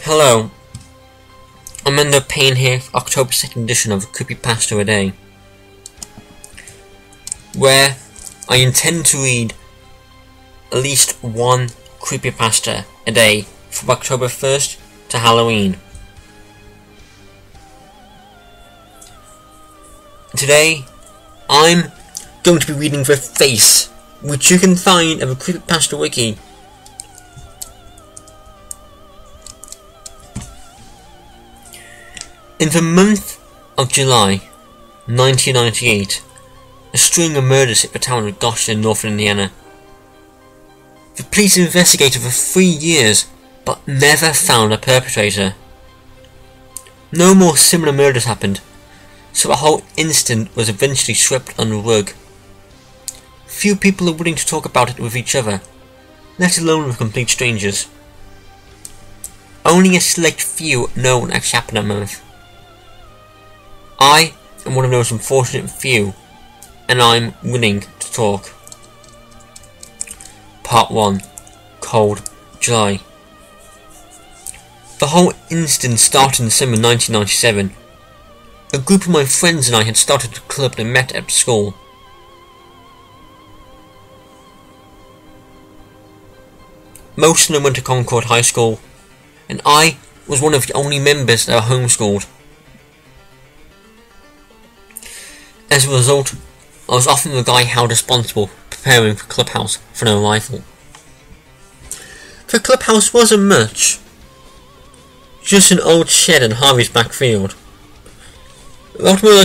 Hello, Amanda Payne here for October 2nd edition of Creepypasta a Day, where I intend to read at least one creepypasta a day from October 1st to Halloween. Today, I'm going to be reading The Face, which you can find at the Creepypasta Wiki. In the month of July 1998, a string of murders hit the town of Goshen in northern Indiana. The police investigated for 3 years, but never found a perpetrator. No more similar murders happened, so the whole incident was eventually swept under the rug. Few people are willing to talk about it with each other, let alone with complete strangers. Only a select few know what actually happened that month. I am one of those unfortunate few, and I'm willing to talk. Part 1. Cold July. The whole incident started in December 1997. A group of my friends and I had started a club and met at school. Most of them went to Concord High School, and I was one of the only members that were homeschooled. As a result, I was often the guy held responsible preparing for Clubhouse for their arrival. The Clubhouse wasn't much, just an old shed in Harvey's back field. The optimal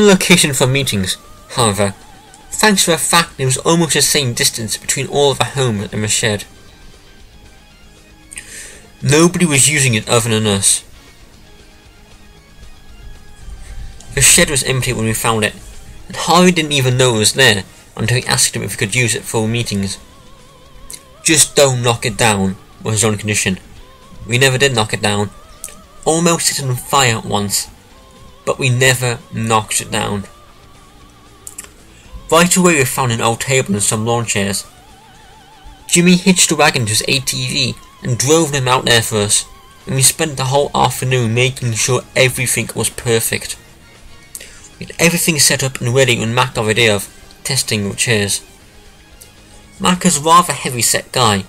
location for meetings, however, thanks to the fact there was almost the same distance between all of the homes and the shed. Nobody was using it other than us. The shed was empty when we found it, and Harvey didn't even know it was there until he asked him if he could use it for meetings. Just don't knock it down was his only condition. We never did knock it down. Almost set it on fire once, but we never knocked it down. Right away we found an old table and some lawn chairs. Jimmy hitched a wagon to his ATV and drove them out there for us, and we spent the whole afternoon making sure everything was perfect. We had everything set up and ready when Mac got the idea of testing the chairs. Mac is a rather heavy-set guy,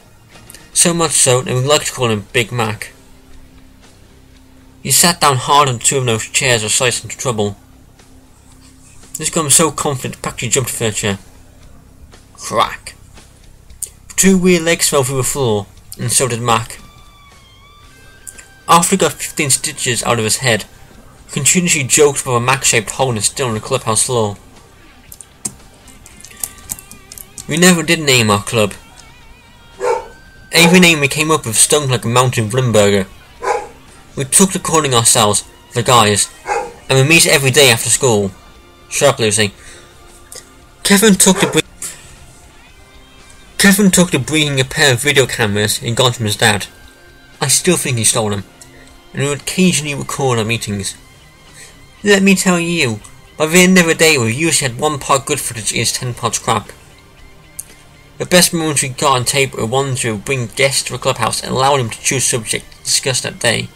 so much so that we like to call him Big Mac. He sat down hard on two of those chairs or sized into trouble. This got him so confident he practically jumped off their chair. Crack! Two weird legs fell through the floor, and so did Mac. After he got 15 stitches out of his head, he continuously joked about a Mac-shaped hole in the stone on the clubhouse floor. We never did name our club. Every name we came up with stunk like a mountain of Limburger. We took to calling ourselves The Guys, and we meet every day after school. Shut up, Lucy. Kevin took to bringing a pair of video cameras he got from his dad. I still think he stole them, and we would occasionally record our meetings. Let me tell you, by the end of the day we usually had 1 part good footage against 10 parts crap. The best moments we got on tape were ones where we would bring guests to a clubhouse and allow them to choose subject to discuss that day.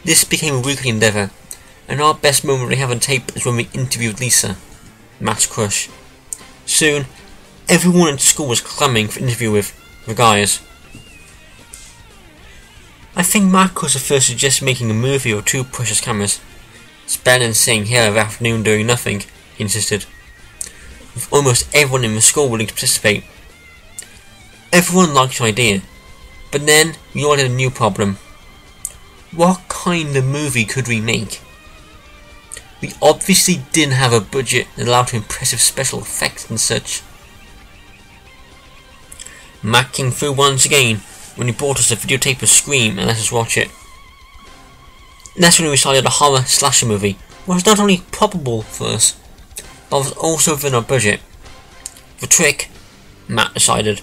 This became a weekly endeavour, and our best moment we have on tape is when we interviewed Lisa, Matt's crush. Soon, everyone at school was clamouring for an interview with The Guys. I think Matt was the first to suggest making a movie or 2 precious cameras. It's better than sitting here every afternoon doing nothing, he insisted, with almost everyone in the school willing to participate. Everyone liked the idea, but then we all had a new problem. What kind of movie could we make? We obviously didn't have a budget that allowed for impressive special effects and such. Mac came through once again when he brought us a videotape of Scream and let us watch it. That's when we decided a horror slasher movie was not only probable for us, but was also within our budget. The trick, Matt decided,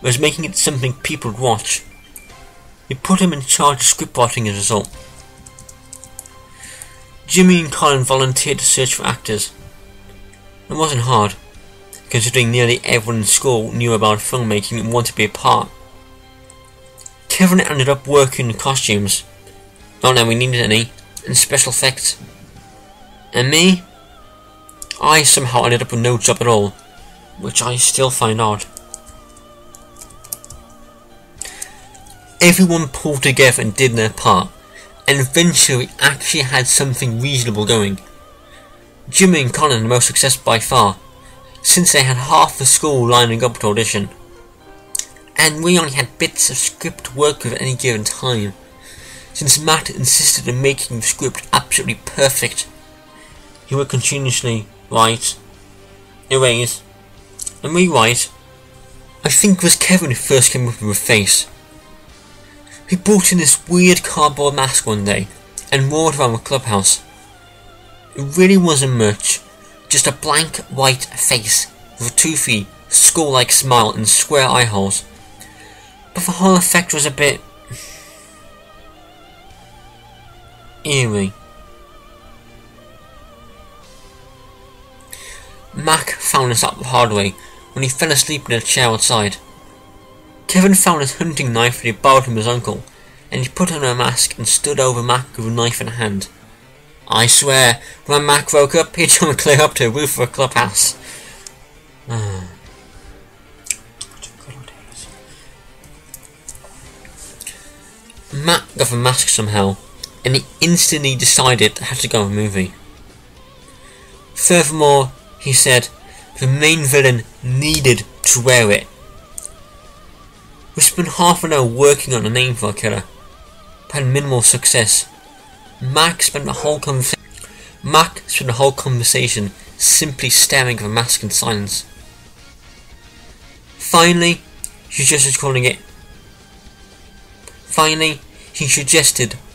was making it something people would watch. We put him in charge of scriptwriting as a result. Jimmy and Colin volunteered to search for actors. It wasn't hard, considering nearly everyone in school knew about filmmaking and wanted to be a part. Kevin ended up working in costumes, not that we needed any, and special effects. And me? I somehow ended up with no job at all, which I still find odd. Everyone pulled together and did their part, and eventually we actually had something reasonable going. Jimmy and Colin had the most success by far, since they had half the school lining up to audition. And we only had bits of script to work with at any given time, since Matt insisted on making the script absolutely perfect. He would continuously write, erase, and rewrite. I think it was Kevin who first came up with a face. He brought in this weird cardboard mask one day and wore it around the clubhouse. It really wasn't much, just a blank white face with a toothy, skull-like smile and square eye holes. But the whole effect was a bit eerie. Mac found us out the hard way when he fell asleep in a chair outside. Kevin found his hunting knife that he borrowed from his uncle, and he put on a mask and stood over Mac with a knife in hand. I swear, when Mac woke up, he'd jumped clear up to a roof of a clubhouse. Matt got the mask somehow, and he instantly decided to have to go to a movie. Furthermore, he said, the main villain needed to wear it. We spent half an hour working on a name for our killer, but had minimal success. Mac spent the whole conversation simply staring at the mask in silence. Finally, he suggested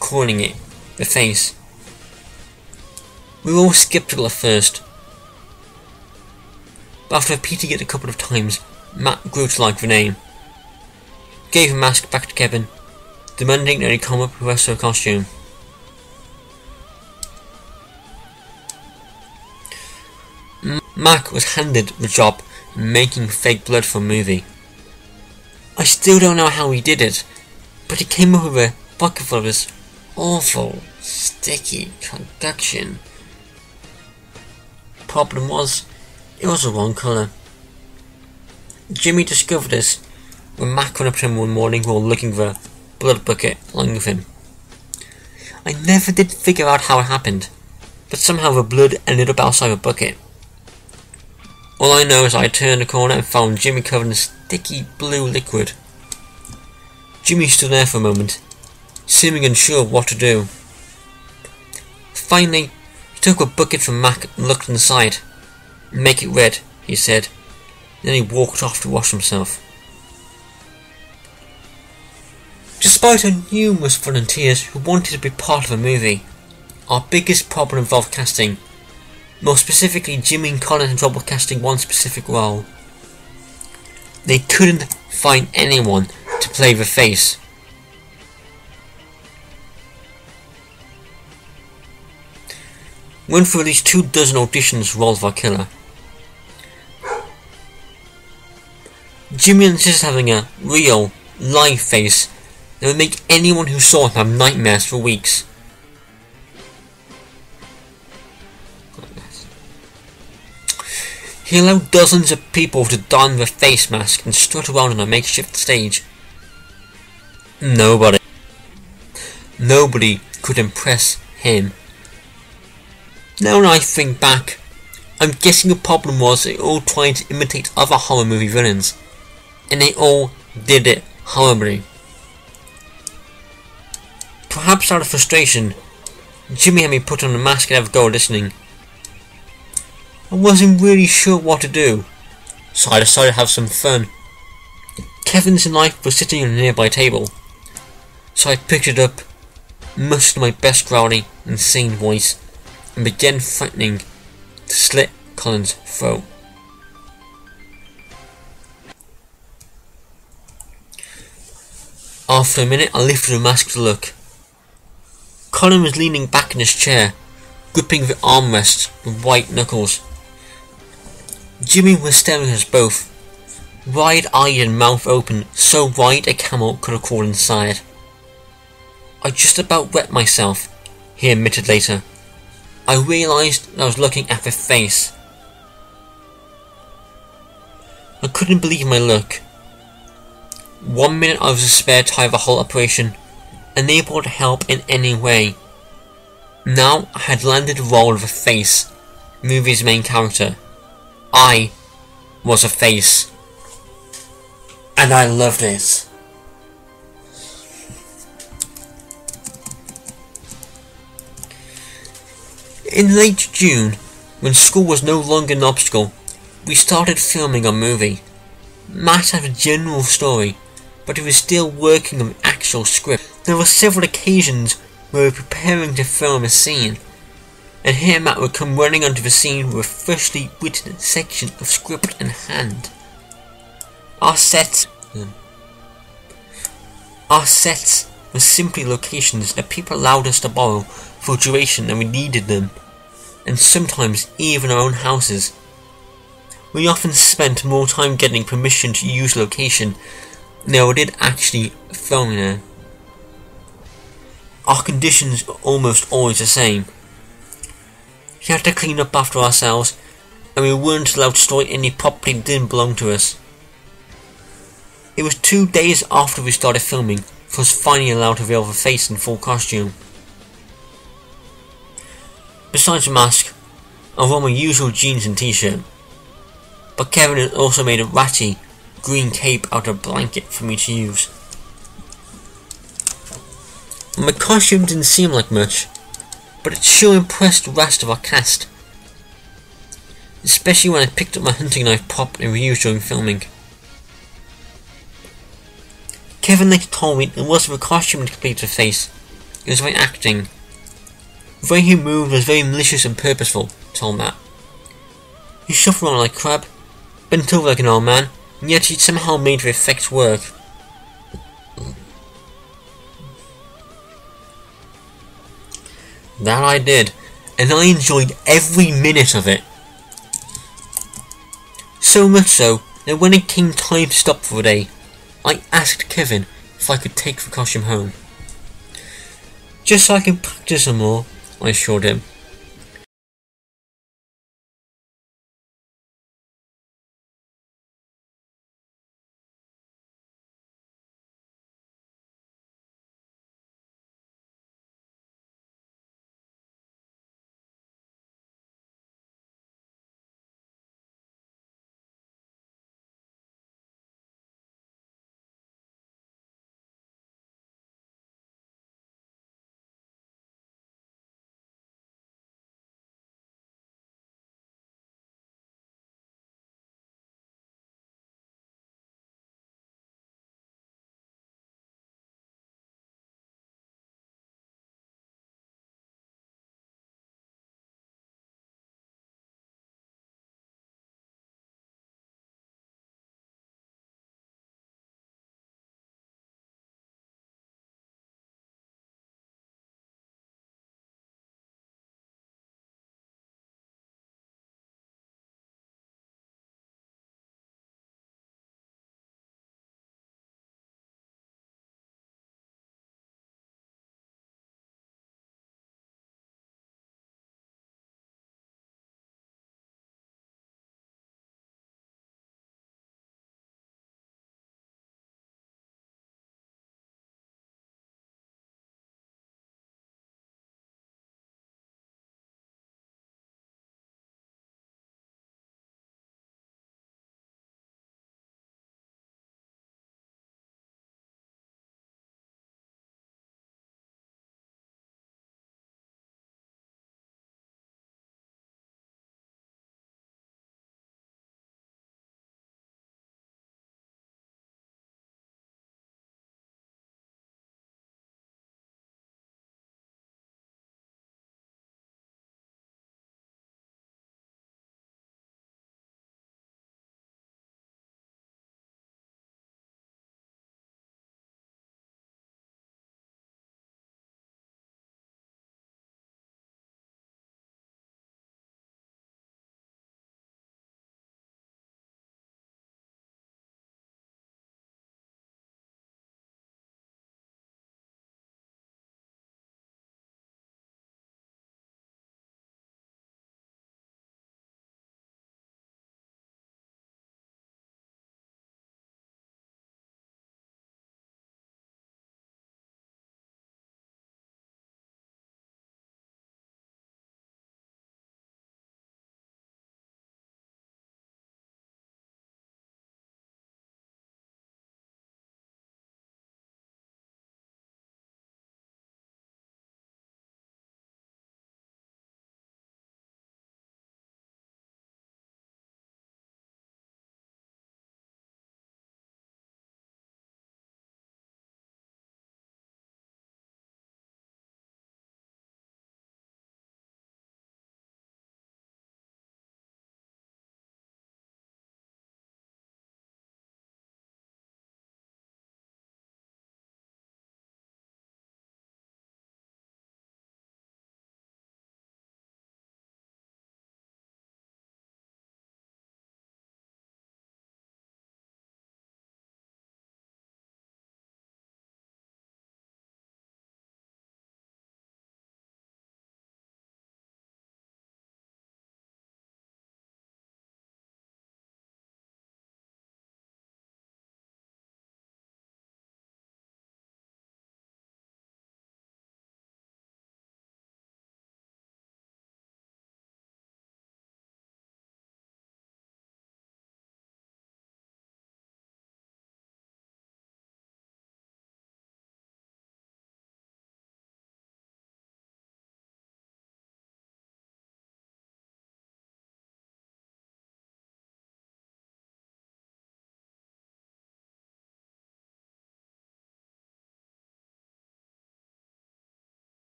calling it the face. We were all skeptical at first, but after repeating it a couple of times, Matt grew to like the name. Gave the mask back to Kevin, demanding that he come up with the rest of the costume. Mac was handed the job of making fake blood for a movie. I still don't know how he did it, but he came up with a bucket full of this awful, sticky concoction. Problem was, it was the wrong colour. Jimmy discovered this when Mac went up to him one morning while looking for a blood bucket along with him. I never did figure out how it happened, but somehow the blood ended up outside the bucket. All I know is I turned the corner and found Jimmy covered in sticky blue liquid. Jimmy stood there for a moment, seeming unsure of what to do. Finally, he took a bucket from Mac and looked inside. "Make it red," he said. Then he walked off to wash himself. Despite our numerous volunteers who wanted to be part of the movie, our biggest problem involved casting. More specifically, Jimmy and Colin had trouble casting one specific role. They couldn't find anyone to play the face. Went through at least 24 auditions for roles of our killer. Jimmy insisted having a real, live face that would make anyone who saw him have nightmares for weeks. He allowed dozens of people to don their face mask and strut around on a makeshift stage. Nobody could impress him. Now that I think back, I'm guessing the problem was they all tried to imitate other horror movie villains, and they all did it horribly. Perhaps out of frustration, Jimmy had me put on a mask and have a go at listening. I wasn't really sure what to do, so I decided to have some fun. Kevin's knife was sitting on a nearby table, so I picked it up, mustered my best growly, insane voice, and began threatening to slit Colin's throat. After a minute, I lifted the mask to look. Colin was leaning back in his chair, gripping the armrests with white knuckles. Jimmy was staring at us both, wide-eyed and mouth open, so wide a camel could have crawled inside. "I just about wet myself," he admitted later. "I realised that I was looking at the face." I couldn't believe my luck. 1 minute I was a spare tire of the whole operation, unable to help in any way. Now I had landed the role of the face, the movie's main character. I was a face. And I loved it. In late June, when school was no longer an obstacle, we started filming our movie. Matt had a general story, but he was still working on the actual script. There were several occasions where we were preparing to film a scene, and here Matt would come running onto the scene with a freshly written section of script in hand. Our sets were simply locations that people allowed us to borrow for a duration that we needed them, and sometimes even our own houses. We often spent more time getting permission to use location than we did actually filming there. Our conditions were almost always the same. We had to clean up after ourselves, and we weren't allowed to store any property that didn't belong to us. It was 2 days after we started filming for us finally allowed to reveal the face in full costume. Besides the mask, I wore my usual jeans and t-shirt, but Kevin had also made a ratty green cape out of a blanket for me to use. My costume didn't seem like much, but it sure impressed the rest of our cast, especially when I picked up my hunting knife properly reused during filming. Kevin later told me it wasn't the costume to complete the face, it was my acting. The way he moved was very malicious and purposeful, told Matt. He shuffled around like a crab, bent over like an old man, and yet he somehow made the effects work. That I did, and I enjoyed every minute of it. So much so that when it came time to stop for the day, I asked Kevin if I could take the costume home. "Just so I can practice some more," I assured him.